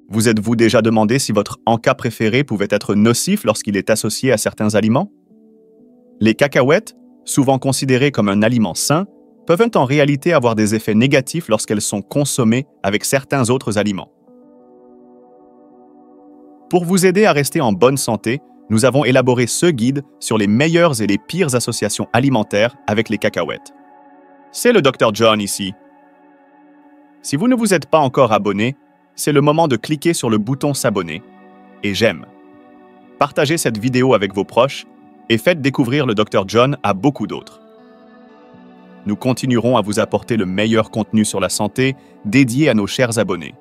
Vous êtes-vous déjà demandé si votre encas préféré pouvait être nocif lorsqu'il est associé à certains aliments? Les cacahuètes, souvent considérées comme un aliment sain, peuvent en réalité avoir des effets négatifs lorsqu'elles sont consommées avec certains autres aliments. Pour vous aider à rester en bonne santé, nous avons élaboré ce guide sur les meilleures et les pires associations alimentaires avec les cacahuètes. C'est le Dr John ici. Si vous ne vous êtes pas encore abonné, c'est le moment de cliquer sur le bouton s'abonner et j'aime. Partagez cette vidéo avec vos proches et faites découvrir le Dr John à beaucoup d'autres. Nous continuerons à vous apporter le meilleur contenu sur la santé dédié à nos chers abonnés.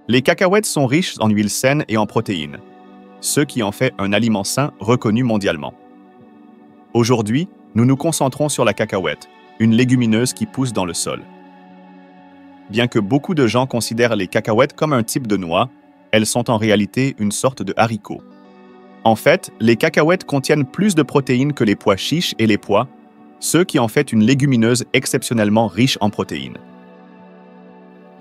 Les cacahuètes sont riches en huiles saines et en protéines, ce qui en fait un aliment sain reconnu mondialement. Aujourd'hui, nous nous concentrons sur la cacahuète, une légumineuse qui pousse dans le sol. Bien que beaucoup de gens considèrent les cacahuètes comme un type de noix, elles sont en réalité une sorte de haricot. En fait, les cacahuètes contiennent plus de protéines que les pois chiches et les pois, ce qui en fait une légumineuse exceptionnellement riche en protéines.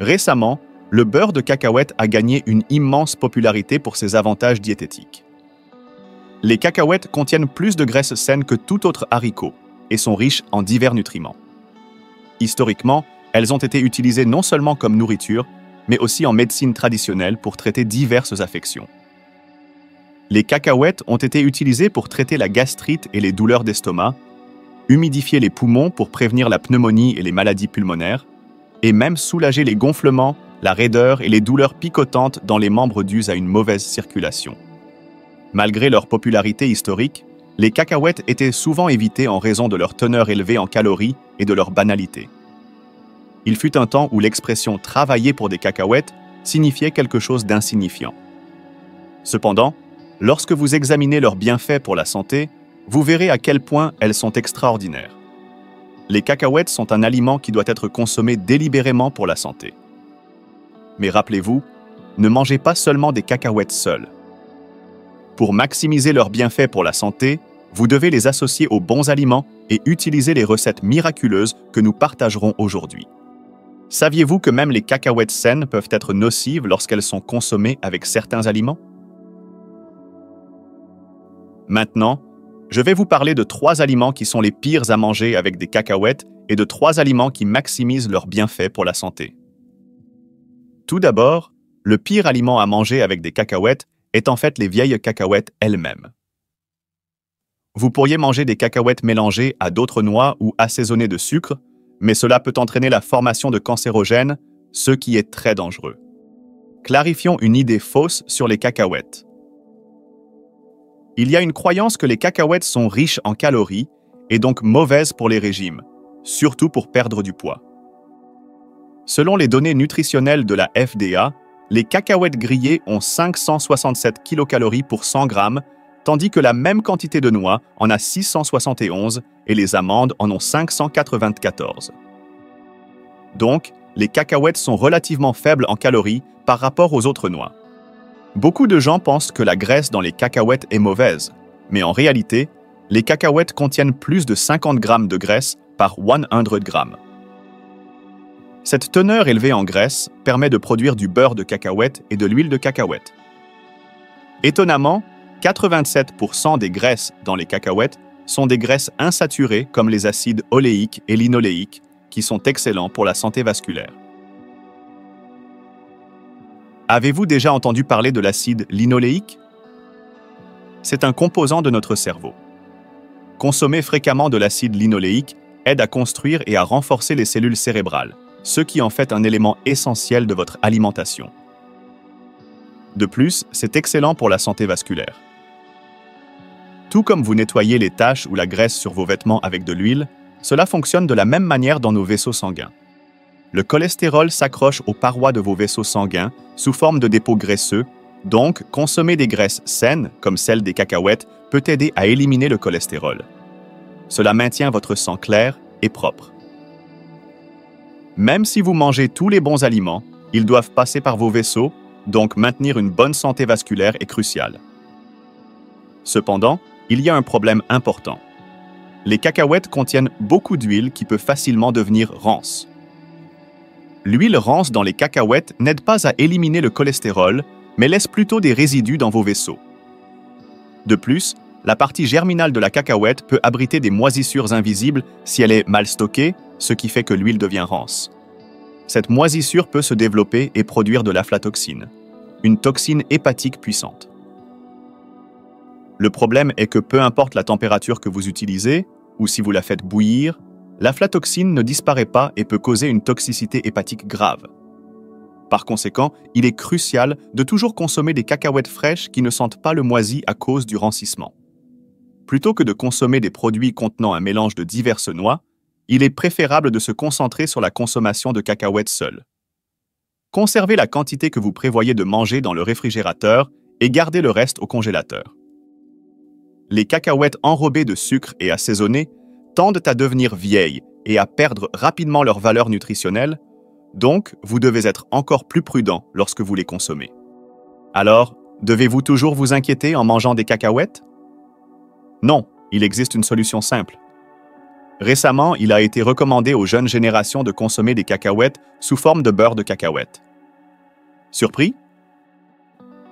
Récemment, le beurre de cacahuète a gagné une immense popularité pour ses avantages diététiques. Les cacahuètes contiennent plus de graisses saines que tout autre haricot et sont riches en divers nutriments. Historiquement, elles ont été utilisées non seulement comme nourriture, mais aussi en médecine traditionnelle pour traiter diverses affections. Les cacahuètes ont été utilisées pour traiter la gastrite et les douleurs d'estomac, humidifier les poumons pour prévenir la pneumonie et les maladies pulmonaires, et même soulager les gonflements, la raideur et les douleurs picotantes dans les membres dus à une mauvaise circulation. Malgré leur popularité historique, les cacahuètes étaient souvent évitées en raison de leur teneur élevée en calories et de leur banalité. Il fut un temps où l'expression « travailler pour des cacahuètes » signifiait quelque chose d'insignifiant. Cependant, lorsque vous examinez leurs bienfaits pour la santé, vous verrez à quel point elles sont extraordinaires. Les cacahuètes sont un aliment qui doit être consommé délibérément pour la santé. Mais rappelez-vous, ne mangez pas seulement des cacahuètes seules. Pour maximiser leurs bienfaits pour la santé, vous devez les associer aux bons aliments et utiliser les recettes miraculeuses que nous partagerons aujourd'hui. Saviez-vous que même les cacahuètes saines peuvent être nocives lorsqu'elles sont consommées avec certains aliments? Maintenant, je vais vous parler de 3 aliments qui sont les pires à manger avec des cacahuètes et de 3 aliments qui maximisent leurs bienfaits pour la santé. Tout d'abord, le pire aliment à manger avec des cacahuètes est en fait les vieilles cacahuètes elles-mêmes. Vous pourriez manger des cacahuètes mélangées à d'autres noix ou assaisonnées de sucre, mais cela peut entraîner la formation de cancérogènes, ce qui est très dangereux. Clarifions une idée fausse sur les cacahuètes. Il y a une croyance que les cacahuètes sont riches en calories et donc mauvaises pour les régimes, surtout pour perdre du poids. Selon les données nutritionnelles de la FDA, les cacahuètes grillées ont 567 kilocalories pour 100 grammes, tandis que la même quantité de noix en a 671 et les amandes en ont 594. Donc, les cacahuètes sont relativement faibles en calories par rapport aux autres noix. Beaucoup de gens pensent que la graisse dans les cacahuètes est mauvaise, mais en réalité, les cacahuètes contiennent plus de 50 grammes de graisse par 100 grammes. Cette teneur élevée en graisse permet de produire du beurre de cacahuète et de l'huile de cacahuète. Étonnamment, 87% des graisses dans les cacahuètes sont des graisses insaturées comme les acides oléiques et linoléiques, qui sont excellents pour la santé vasculaire. Avez-vous déjà entendu parler de l'acide linoléique? C'est un composant de notre cerveau. Consommer fréquemment de l'acide linoléique aide à construire et à renforcer les cellules cérébrales, ce qui en fait un élément essentiel de votre alimentation. De plus, c'est excellent pour la santé vasculaire. Tout comme vous nettoyez les taches ou la graisse sur vos vêtements avec de l'huile, cela fonctionne de la même manière dans nos vaisseaux sanguins. Le cholestérol s'accroche aux parois de vos vaisseaux sanguins sous forme de dépôts graisseux, donc consommer des graisses saines, comme celle des cacahuètes, peut aider à éliminer le cholestérol. Cela maintient votre sang clair et propre. Même si vous mangez tous les bons aliments, ils doivent passer par vos vaisseaux, donc maintenir une bonne santé vasculaire est crucial. Cependant, il y a un problème important. Les cacahuètes contiennent beaucoup d'huile qui peut facilement devenir rance. L'huile rance dans les cacahuètes n'aide pas à éliminer le cholestérol, mais laisse plutôt des résidus dans vos vaisseaux. De plus, la partie germinale de la cacahuète peut abriter des moisissures invisibles si elle est mal stockée, ce qui fait que l'huile devient rance. Cette moisissure peut se développer et produire de l'aflatoxine, une toxine hépatique puissante. Le problème est que peu importe la température que vous utilisez, ou si vous la faites bouillir, l'aflatoxine ne disparaît pas et peut causer une toxicité hépatique grave. Par conséquent, il est crucial de toujours consommer des cacahuètes fraîches qui ne sentent pas le moisi à cause du rancissement. Plutôt que de consommer des produits contenant un mélange de diverses noix, il est préférable de se concentrer sur la consommation de cacahuètes seules. Conservez la quantité que vous prévoyez de manger dans le réfrigérateur et gardez le reste au congélateur. Les cacahuètes enrobées de sucre et assaisonnées tendent à devenir vieilles et à perdre rapidement leur valeur nutritionnelle, donc vous devez être encore plus prudent lorsque vous les consommez. Alors, devez-vous toujours vous inquiéter en mangeant des cacahuètes? Non, il existe une solution simple. Récemment, il a été recommandé aux jeunes générations de consommer des cacahuètes sous forme de beurre de cacahuète. Surpris?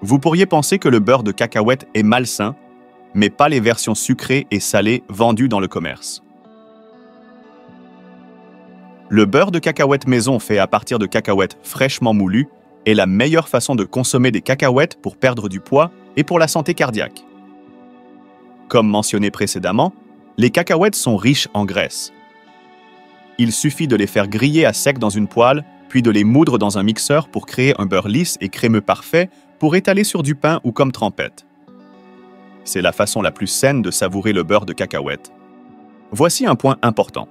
Vous pourriez penser que le beurre de cacahuète est malsain, mais pas les versions sucrées et salées vendues dans le commerce. Le beurre de cacahuète maison fait à partir de cacahuètes fraîchement moulues est la meilleure façon de consommer des cacahuètes pour perdre du poids et pour la santé cardiaque. Comme mentionné précédemment, les cacahuètes sont riches en graisse. Il suffit de les faire griller à sec dans une poêle, puis de les moudre dans un mixeur pour créer un beurre lisse et crémeux parfait pour étaler sur du pain ou comme trempette. C'est la façon la plus saine de savourer le beurre de cacahuète. Voici un point important.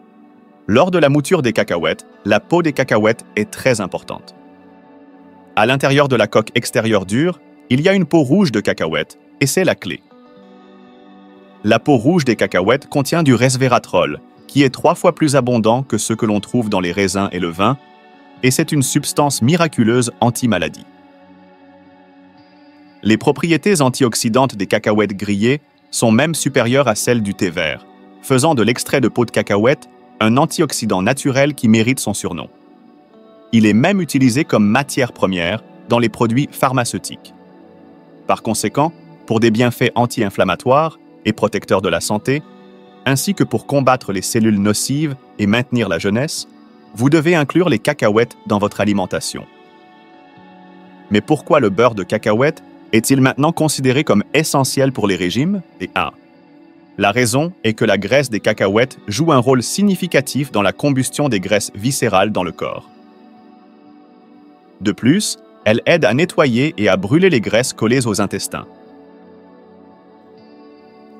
Lors de la mouture des cacahuètes, la peau des cacahuètes est très importante. À l'intérieur de la coque extérieure dure, il y a une peau rouge de cacahuète, et c'est la clé. La peau rouge des cacahuètes contient du resveratrol, qui est 3 fois plus abondant que ce que l'on trouve dans les raisins et le vin, et c'est une substance miraculeuse anti-maladie. Les propriétés antioxydantes des cacahuètes grillées sont même supérieures à celles du thé vert, faisant de l'extrait de peau de cacahuète un antioxydant naturel qui mérite son surnom. Il est même utilisé comme matière première dans les produits pharmaceutiques. Par conséquent, pour des bienfaits anti-inflammatoires et protecteurs de la santé, ainsi que pour combattre les cellules nocives et maintenir la jeunesse, vous devez inclure les cacahuètes dans votre alimentation. Mais pourquoi le beurre de cacahuète est-il maintenant considéré comme essentiel pour les régimes? La raison est que la graisse des cacahuètes joue un rôle significatif dans la combustion des graisses viscérales dans le corps. De plus, elle aide à nettoyer et à brûler les graisses collées aux intestins.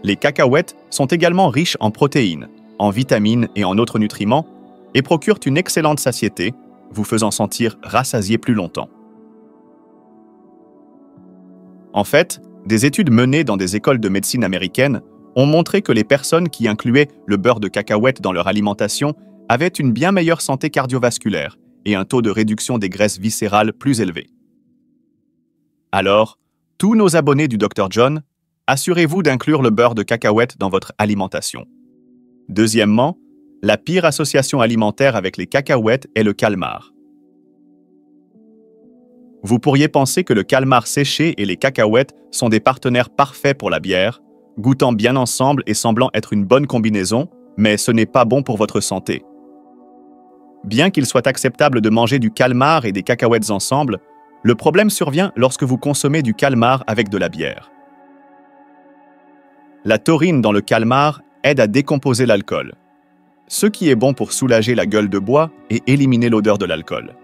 Les cacahuètes sont également riches en protéines, en vitamines et en autres nutriments et procurent une excellente satiété, vous faisant sentir rassasié plus longtemps. En fait, des études menées dans des écoles de médecine américaines ont montré que les personnes qui incluaient le beurre de cacahuète dans leur alimentation avaient une bien meilleure santé cardiovasculaire et un taux de réduction des graisses viscérales plus élevé. Alors, tous nos abonnés du Dr John, assurez-vous d'inclure le beurre de cacahuète dans votre alimentation. Deuxièmement, la pire association alimentaire avec les cacahuètes est le calmar. Vous pourriez penser que le calmar séché et les cacahuètes sont des partenaires parfaits pour la bière, goûtant bien ensemble et semblant être une bonne combinaison, mais ce n'est pas bon pour votre santé. Bien qu'il soit acceptable de manger du calmar et des cacahuètes ensemble, le problème survient lorsque vous consommez du calmar avec de la bière. La taurine dans le calmar aide à décomposer l'alcool, ce qui est bon pour soulager la gueule de bois et éliminer l'odeur de l'alcool.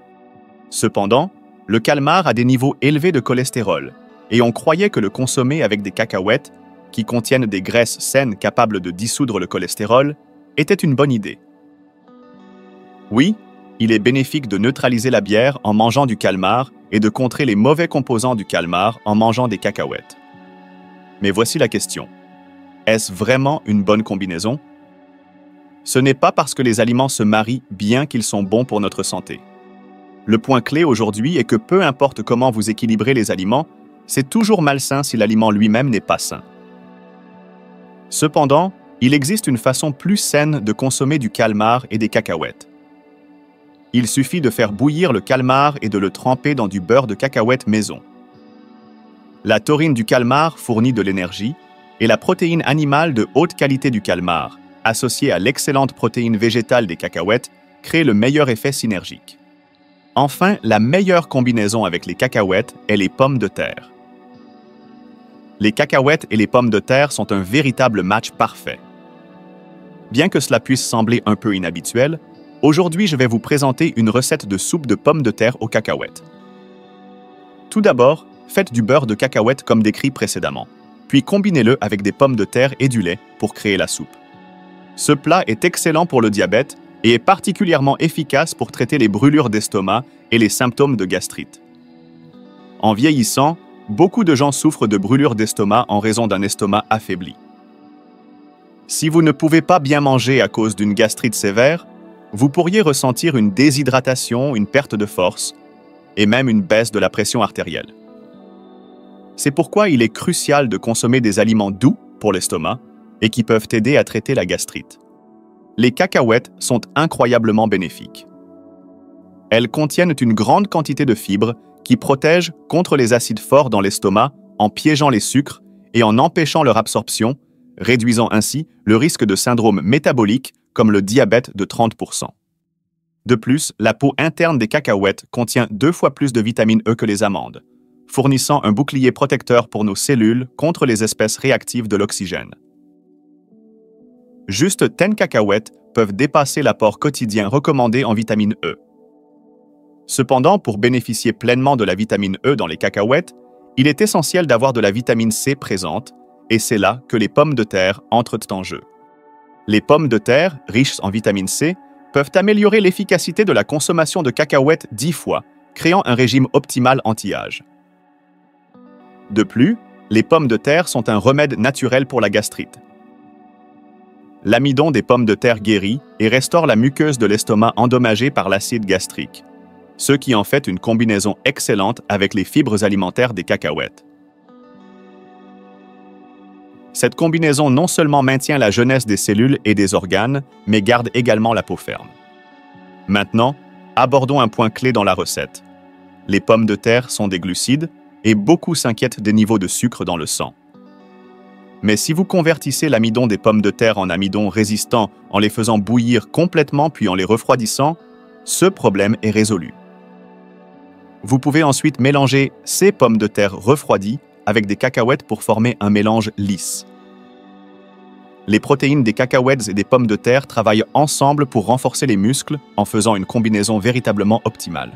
Cependant, le calmar a des niveaux élevés de cholestérol, et on croyait que le consommer avec des cacahuètes, qui contiennent des graisses saines capables de dissoudre le cholestérol, était une bonne idée. Oui, il est bénéfique de neutraliser la bière en mangeant du calmar et de contrer les mauvais composants du calmar en mangeant des cacahuètes. Mais voici la question. Est-ce vraiment une bonne combinaison? Ce n'est pas parce que les aliments se marient bien qu'ils sont bons pour notre santé. Le point clé aujourd'hui est que peu importe comment vous équilibrez les aliments, c'est toujours malsain si l'aliment lui-même n'est pas sain. Cependant, il existe une façon plus saine de consommer du calmar et des cacahuètes. Il suffit de faire bouillir le calmar et de le tremper dans du beurre de cacahuète maison. La taurine du calmar fournit de l'énergie et la protéine animale de haute qualité du calmar, associée à l'excellente protéine végétale des cacahuètes, crée le meilleur effet synergique. Enfin, la meilleure combinaison avec les cacahuètes est les pommes de terre. Les cacahuètes et les pommes de terre sont un véritable match parfait. Bien que cela puisse sembler un peu inhabituel, aujourd'hui je vais vous présenter une recette de soupe de pommes de terre aux cacahuètes. Tout d'abord, faites du beurre de cacahuète comme décrit précédemment, puis combinez-le avec des pommes de terre et du lait pour créer la soupe. Ce plat est excellent pour le diabète et est particulièrement efficace pour traiter les brûlures d'estomac et les symptômes de gastrite. En vieillissant, beaucoup de gens souffrent de brûlures d'estomac en raison d'un estomac affaibli. Si vous ne pouvez pas bien manger à cause d'une gastrite sévère, vous pourriez ressentir une déshydratation, une perte de force et même une baisse de la pression artérielle. C'est pourquoi il est crucial de consommer des aliments doux pour l'estomac et qui peuvent aider à traiter la gastrite. Les cacahuètes sont incroyablement bénéfiques. Elles contiennent une grande quantité de fibres qui protègent contre les acides forts dans l'estomac en piégeant les sucres et en empêchant leur absorption, réduisant ainsi le risque de syndrome métabolique comme le diabète de 30%. De plus, la peau interne des cacahuètes contient 2 fois plus de vitamine E que les amandes, fournissant un bouclier protecteur pour nos cellules contre les espèces réactives de l'oxygène. Juste 10 cacahuètes peuvent dépasser l'apport quotidien recommandé en vitamine E. Cependant, pour bénéficier pleinement de la vitamine E dans les cacahuètes, il est essentiel d'avoir de la vitamine C présente, et c'est là que les pommes de terre entrent en jeu. Les pommes de terre, riches en vitamine C, peuvent améliorer l'efficacité de la consommation de cacahuètes 10 fois, créant un régime optimal anti-âge. De plus, les pommes de terre sont un remède naturel pour la gastrite. L'amidon des pommes de terre guérit et restaure la muqueuse de l'estomac endommagée par l'acide gastrique, ce qui en fait une combinaison excellente avec les fibres alimentaires des cacahuètes. Cette combinaison non seulement maintient la jeunesse des cellules et des organes, mais garde également la peau ferme. Maintenant, abordons un point clé dans la recette. Les pommes de terre sont des glucides et beaucoup s'inquiètent des niveaux de sucre dans le sang. Mais si vous convertissez l'amidon des pommes de terre en amidon résistant en les faisant bouillir complètement puis en les refroidissant, ce problème est résolu. Vous pouvez ensuite mélanger ces pommes de terre refroidies avec des cacahuètes pour former un mélange lisse. Les protéines des cacahuètes et des pommes de terre travaillent ensemble pour renforcer les muscles en faisant une combinaison véritablement optimale.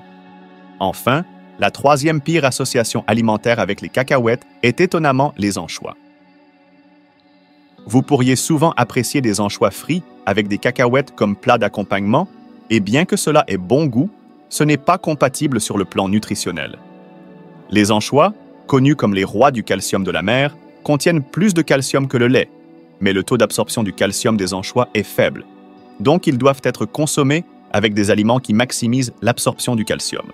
Enfin, la troisième pire association alimentaire avec les cacahuètes est étonnamment les anchois. Vous pourriez souvent apprécier des anchois frits avec des cacahuètes comme plat d'accompagnement, et bien que cela ait bon goût, ce n'est pas compatible sur le plan nutritionnel. Les anchois, connus comme les rois du calcium de la mer, contiennent plus de calcium que le lait, mais le taux d'absorption du calcium des anchois est faible, donc ils doivent être consommés avec des aliments qui maximisent l'absorption du calcium.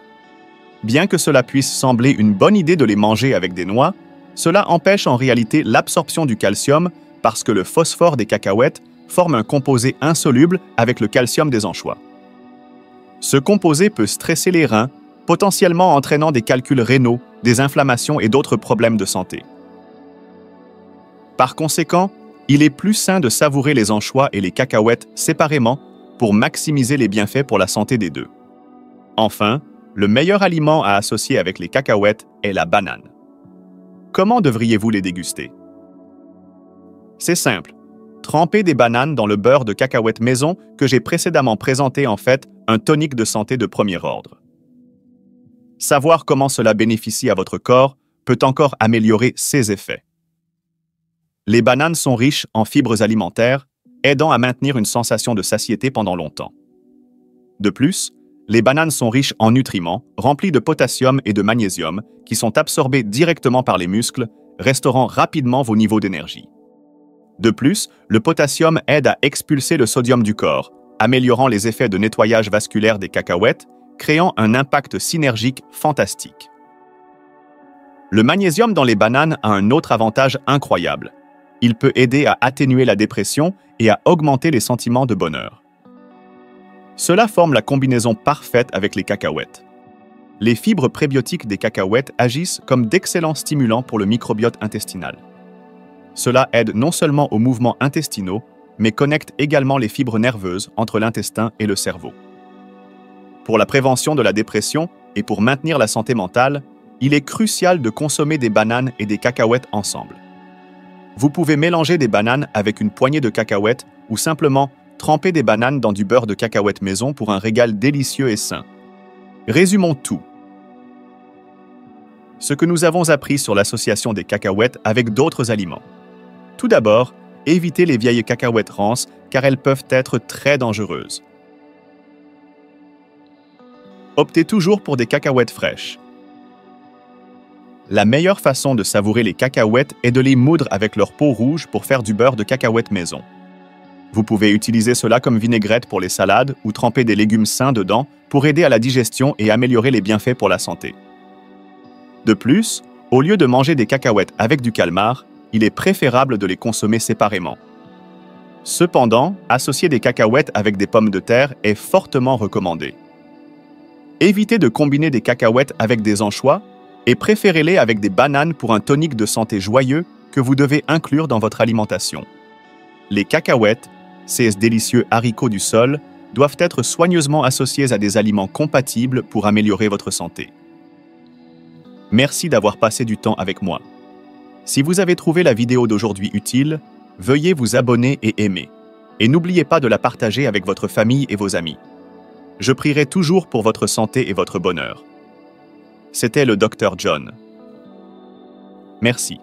Bien que cela puisse sembler une bonne idée de les manger avec des noix, cela empêche en réalité l'absorption du calcium parce que le phosphore des cacahuètes forme un composé insoluble avec le calcium des anchois. Ce composé peut stresser les reins, potentiellement entraînant des calculs rénaux, des inflammations et d'autres problèmes de santé. Par conséquent, il est plus sain de savourer les anchois et les cacahuètes séparément pour maximiser les bienfaits pour la santé des deux. Enfin, le meilleur aliment à associer avec les cacahuètes est la banane. Comment devriez-vous les déguster? C'est simple. Trempez des bananes dans le beurre de cacahuète maison que j'ai précédemment présenté en fait un tonique de santé de premier ordre. Savoir comment cela bénéficie à votre corps peut encore améliorer ses effets. Les bananes sont riches en fibres alimentaires, aidant à maintenir une sensation de satiété pendant longtemps. De plus, les bananes sont riches en nutriments, remplis de potassium et de magnésium, qui sont absorbés directement par les muscles, restaurant rapidement vos niveaux d'énergie. De plus, le potassium aide à expulser le sodium du corps, améliorant les effets de nettoyage vasculaire des cacahuètes, créant un impact synergique fantastique. Le magnésium dans les bananes a un autre avantage incroyable. Il peut aider à atténuer la dépression et à augmenter les sentiments de bonheur. Cela forme la combinaison parfaite avec les cacahuètes. Les fibres prébiotiques des cacahuètes agissent comme d'excellents stimulants pour le microbiote intestinal. Cela aide non seulement aux mouvements intestinaux, mais connecte également les fibres nerveuses entre l'intestin et le cerveau. Pour la prévention de la dépression et pour maintenir la santé mentale, il est crucial de consommer des bananes et des cacahuètes ensemble. Vous pouvez mélanger des bananes avec une poignée de cacahuètes ou simplement tremper des bananes dans du beurre de cacahuète maison pour un régal délicieux et sain. Résumons tout. Ce que nous avons appris sur l'association des cacahuètes avec d'autres aliments. Tout d'abord, évitez les vieilles cacahuètes rances car elles peuvent être très dangereuses. Optez toujours pour des cacahuètes fraîches. La meilleure façon de savourer les cacahuètes est de les moudre avec leur peau rouge pour faire du beurre de cacahuète maison. Vous pouvez utiliser cela comme vinaigrette pour les salades ou tremper des légumes sains dedans pour aider à la digestion et améliorer les bienfaits pour la santé. De plus, au lieu de manger des cacahuètes avec du calmar, il est préférable de les consommer séparément. Cependant, associer des cacahuètes avec des pommes de terre est fortement recommandé. Évitez de combiner des cacahuètes avec des anchois et préférez-les avec des bananes pour un tonique de santé joyeux que vous devez inclure dans votre alimentation. Les cacahuètes, ces délicieux haricots du sol, doivent être soigneusement associés à des aliments compatibles pour améliorer votre santé. Merci d'avoir passé du temps avec moi. Si vous avez trouvé la vidéo d'aujourd'hui utile, veuillez vous abonner et aimer. Et n'oubliez pas de la partager avec votre famille et vos amis. Je prierai toujours pour votre santé et votre bonheur. C'était le Dr John. Merci.